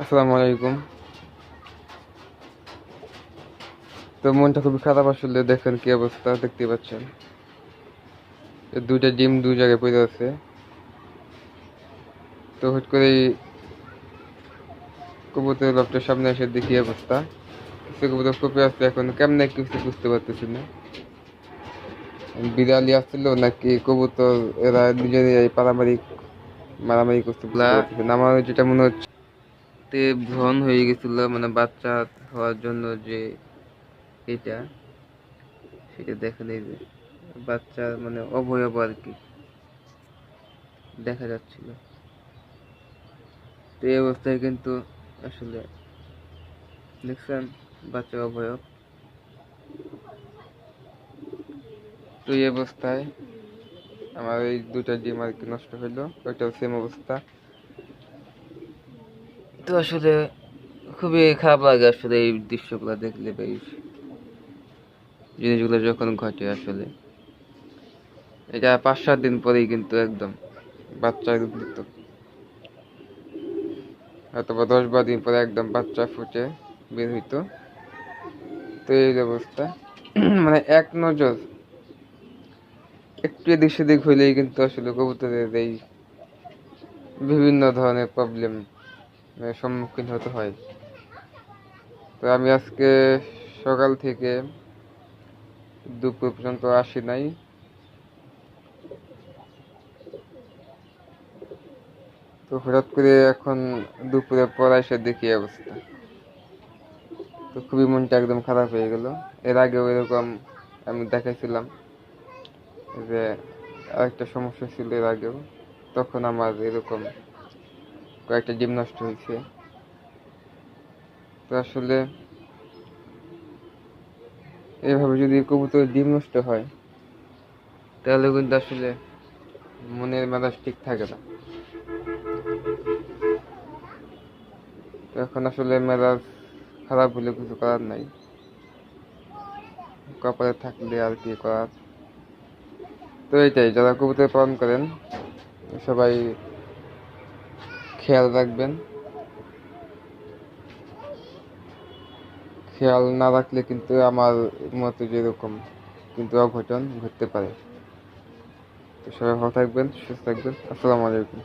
আসসালামু আলাইকুম। তো মনটা খুবই খারাপ আসলে, দেখেন কি অবস্থা, দেখতে পাচ্ছেন দুইটা ডিম দুই জায়গায় পড়ে আছে। তো হুট করে কবুতর লফটের সামনে এসে দেখি অবস্থা, কিছু কবুতর কপে আসছে, এখন কেমনে কিছু বুঝতে পারতেছি না, বিড়ালি আসছিল নাকি কবুতর এরা নিজে নিজেই মারামারি করতে বুঝতে পারতেছি না। আমার যেটা মনে হচ্ছে ভ্রণ হয়ে গেছিল, মানে বাচ্চা হওয়ার জন্য যে এটা সেটা দেখেন, এই যে বাচ্চার মানে অবয়ব আর কি দেখা যাচ্ছিল। তো এই অবস্থায় কিন্তু আসলে দেখছেন বাচ্চার অবয়ব। তো এই অবস্থায় আমার এই দুটা ডিম আর কি নষ্ট হইলো, ওইটাও সেম অবস্থা। তো আসলে খুবই খারাপ লাগে আসলে এই দৃশ্যগুলো দেখলে, বা এই জিনিসগুলো যখন ঘটে আসলে। এটা 5-7 দিন পরেই কিন্তু একদম বাচ্চা রূপ নিত, অথবা 10-12 দিন পরে একদম বাচ্চা ফুটে বের হইতো। তো এই অবস্থা মানে এক নজর একটু এদিক সেদিক হইলেই কিন্তু আসলে কবুতরের এই বিভিন্ন ধরনের প্রবলেম সম্মুখীন হতে হয়। তো আমি আজকে সকাল থেকে দুপুর পর্যন্ত আসি নাই। তো হঠাৎ করে এখন দুপুরের পর এসে দেখি অবস্থা, তো খুবই মনটা একদম খারাপ হয়ে গেল। এর আগেও এরকম আমি দেখাইছিলাম যে আরেকটা সমস্যা ছিল এর আগেও, তখন আমার এরকম কয়েকটা ডিম নষ্ট হয়েছে। তো আসলে এইভাবে যদি কবুতর ডিম নষ্ট হয় তাহলে কিন্তু আসলে মনের মেজাজ ঠিক থাকে না। তো এখন আসলে মেজাজ খারাপ হলে কিছু করার নাই, কপালে থাকলে আর কি করার। তো এইটাই, যারা কবুতর পালন করেন সবাই খেয়াল রাখবেন, খেয়াল না রাখলে কিন্তু আমার মতো যেরকম কিন্তু অঘটন ঘটতে পারে। তো সবাই ভালো থাকবেন, সুস্থ থাকবেন। আসসালামু আলাইকুম।